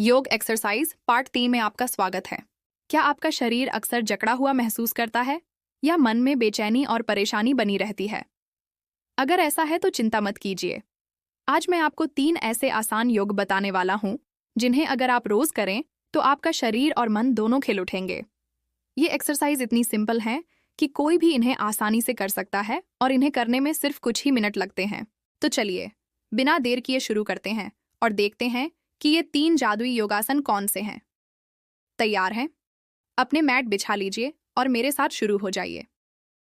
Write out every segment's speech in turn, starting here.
योग exercise part 3 में आपका स्वागत है। क्या आपका शरीर अक्सर जकड़ा हुआ महसूस करता है या मन में बेचैनी और परेशानी बनी रहती है? अगर ऐसा है तो चिंता मत कीजिए। आज मैं आपको 3 ऐसे आसान योग बताने वाला हूं जिन्हें अगर आप रोज करें तो आपका शरीर और मन दोनों खिल उठेंगे। ये एक्सरसाइज इतनी सिंपल हैं कि कोई भी इन्हें आसानी से कर सकता है और इन्हें करने में सिर्फ कुछ ही मिनट लगते हैं। तो चलिए बिना देर किए शुरू करते हैं और देखते हैं कि ये 3 जादुई योगासन कौन से हैं। तैयार हैं? अपने मैट बिछा लीजिए और मेरे साथ शुरू हो जाइए।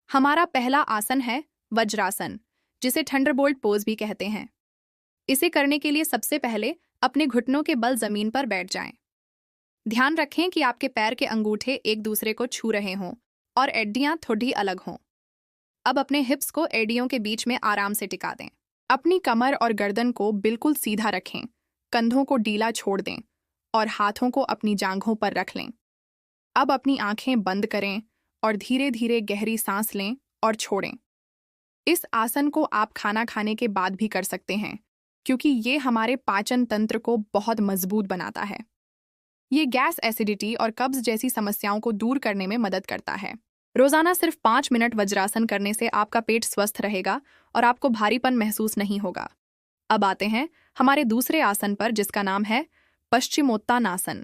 हमारा पहला आसन है वज्रासन, जिसे थंडरबोल्ट पोज भी कहते हैं। इसे करने के लिए सबसे पहले अपने घुटनों के बल जमीन पर बैठ जाएं। ध्यान रखें कि आपके पैर के अंगूठे एक दूसरे को छू रहे हों और एडियां थोड़ी अलग हों। अब अपने हिप्स को एडियों के बीच में आराम से टिका दें। अपनी कमर और गर्दन को बिल्कुल सीधा रखें, कंधों को ढीला छोड़ दें और हाथों को अपनी जांघों पर रख लें। अब अपनी आंखें बंद करें और धीरे धीरे गहरी सांस लें और छोड़ें। इस आसन को आप खाना खाने के बाद भी कर सकते हैं, क्योंकि ये हमारे पाचन तंत्र को बहुत मजबूत बनाता है। ये गैस, एसिडिटी और कब्ज जैसी समस्याओं को दूर करने में मदद करता है। रोजाना सिर्फ 5 मिनट वज्रासन करने से आपका पेट स्वस्थ रहेगा और आपको भारीपन महसूस नहीं होगा। अब आते हैं हमारे दूसरे आसन पर, जिसका नाम है पश्चिमोत्तानासन।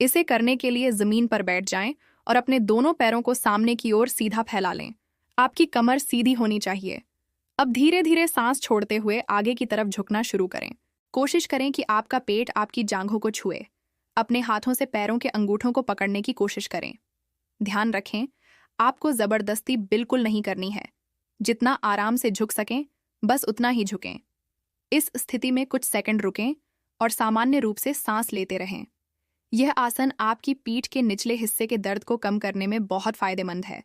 इसे करने के लिए जमीन पर बैठ जाएं और अपने दोनों पैरों को सामने की ओर सीधा फैला लें। आपकी कमर सीधी होनी चाहिए। अब धीरे धीरे सांस छोड़ते हुए आगे की तरफ झुकना शुरू करें। कोशिश करें कि आपका पेट आपकी जांघों को छुए। अपने हाथों से पैरों के अंगूठों को पकड़ने की कोशिश करें। ध्यान रखें, आपको जबरदस्ती बिल्कुल नहीं करनी है। जितना आराम से झुक सकें, बस उतना ही झुकें। इस स्थिति में कुछ सेकंड रुकें और सामान्य रूप से सांस लेते रहें। यह आसन आपकी पीठ के निचले हिस्से के दर्द को कम करने में बहुत फायदेमंद है।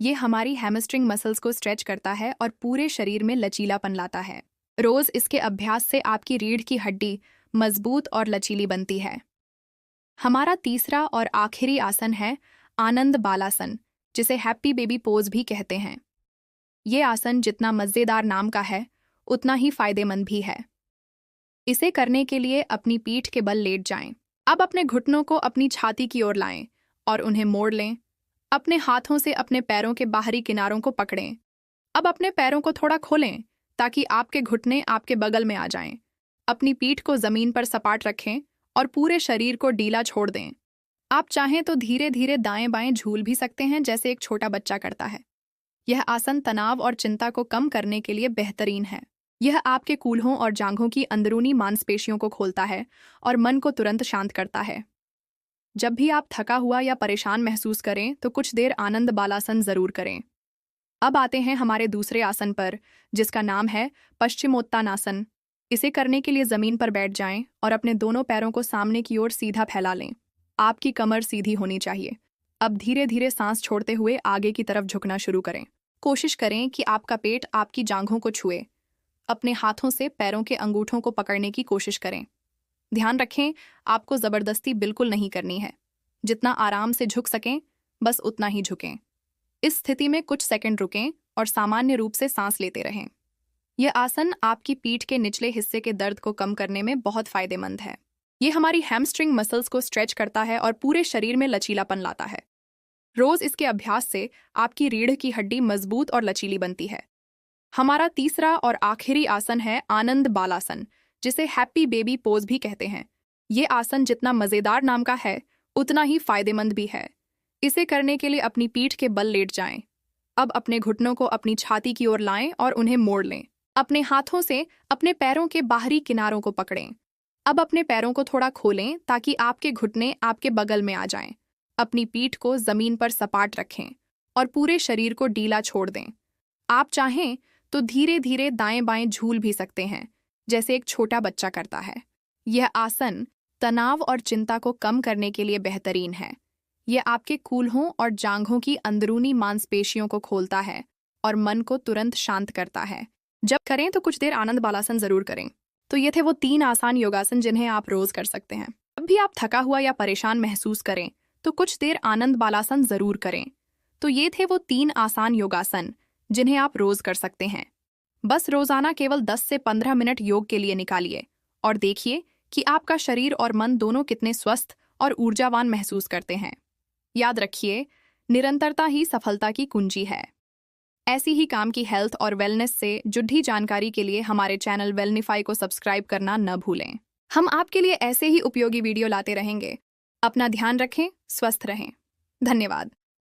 ये हमारी हैमस्ट्रिंग मसल्स को स्ट्रेच करता है और पूरे शरीर में लचीलापन लाता है। रोज इसके अभ्यास से आपकी रीढ़ की हड्डी मजबूत और लचीली बनती है। हमारा तीसरा और आखिरी आसन है आनंद बालासन, जिसे हैप्पी बेबी पोज भी कहते हैं। ये आसन जितना मजेदार नाम का है, उतना ही फायदेमंद भी है। इसे करने के लिए अपनी पीठ के बल लेट जाएं। अब अपने घुटनों को अपनी छाती की ओर लाएं और उन्हें मोड़ लें। अपने हाथों से अपने पैरों के बाहरी किनारों को पकड़ें। अब अपने पैरों को थोड़ा खोलें ताकि आपके घुटने आपके बगल में आ जाएं। अपनी पीठ को जमीन पर सपाट रखें और पूरे शरीर को ढीला छोड़ दें। आप चाहें तो धीरे धीरे दाएं बाएं झूल भी सकते हैं, जैसे एक छोटा बच्चा करता है। यह आसन तनाव और चिंता को कम करने के लिए बेहतरीन है। यह आपके कूल्हों और जांघों की अंदरूनी मांसपेशियों को खोलता है और मन को तुरंत शांत करता है। जब भी आप थका हुआ या परेशान महसूस करें तो कुछ देर आनंद बालासन जरूर करें। अब आते हैं हमारे दूसरे आसन पर, जिसका नाम है पश्चिमोत्तानासन। इसे करने के लिए जमीन पर बैठ जाएं और अपने दोनों पैरों को सामने की ओर सीधा फैला लें। आपकी कमर सीधी होनी चाहिए। अब धीरे धीरे सांस छोड़ते हुए आगे की तरफ झुकना शुरू करें। कोशिश करें कि आपका पेट आपकी जांघों को छुए। अपने हाथों से पैरों के अंगूठों को पकड़ने की कोशिश करें। ध्यान रखें, आपको जबरदस्ती बिल्कुल नहीं करनी है। जितना आराम से झुक सकें, बस उतना ही झुकें। इस स्थिति में कुछ सेकंड रुकें और सामान्य रूप से सांस लेते रहें। यह आसन आपकी पीठ के निचले हिस्से के दर्द को कम करने में बहुत फायदेमंद है। ये हमारी हैमस्ट्रिंग मसल्स को स्ट्रेच करता है और पूरे शरीर में लचीलापन लाता है। रोज इसके अभ्यास से आपकी रीढ़ की हड्डी मजबूत और लचीली बनती है। हमारा तीसरा और आखिरी आसन है आनंद बालासन, जिसे हैप्पी बेबी पोज भी कहते हैं। ये आसन जितना मजेदार नाम का है, उतना ही फायदेमंद भी है। इसे करने के लिए अपनी पीठ के बल लेट जाएं। अब अपने घुटनों को अपनी छाती की ओर लाएं और उन्हें मोड़ लें। अपने हाथों से अपने पैरों के बाहरी किनारों को पकड़ें। अब अपने पैरों को थोड़ा खोलें ताकि आपके घुटने आपके बगल में आ जाएं। अपनी पीठ को जमीन पर सपाट रखें और पूरे शरीर को ढीला छोड़ दें। आप चाहें तो धीरे धीरे दाएं बाएं झूल भी सकते हैं, जैसे एक छोटा बच्चा करता है। यह आसन तनाव और चिंता को कम करने के लिए बेहतरीन है। यह आपके कूल्हों और जांघों की अंदरूनी मांसपेशियों को खोलता है और मन को तुरंत शांत करता है। जब करें तो कुछ देर आनंद बालासन जरूर करें। तो ये थे वो 3 आसान योगासन जिन्हें आप रोज कर सकते हैं। जब भी आप थका हुआ या परेशान महसूस करें तो कुछ देर आनंद बालासन जरूर करें। तो ये थे वो 3 आसान योगासन जिन्हें आप रोज कर सकते हैं। बस रोजाना केवल 10 से 15 मिनट योग के लिए निकालिए और देखिए कि आपका शरीर और मन दोनों कितने स्वस्थ और ऊर्जावान महसूस करते हैं। याद रखिए, निरंतरता ही सफलता की कुंजी है। ऐसी ही काम की हेल्थ और वेलनेस से जुड़ी जानकारी के लिए हमारे चैनल वेलनिफाई को सब्सक्राइब करना न भूलें। हम आपके लिए ऐसे ही उपयोगी वीडियो लाते रहेंगे। अपना ध्यान रखें, स्वस्थ रहें। धन्यवाद।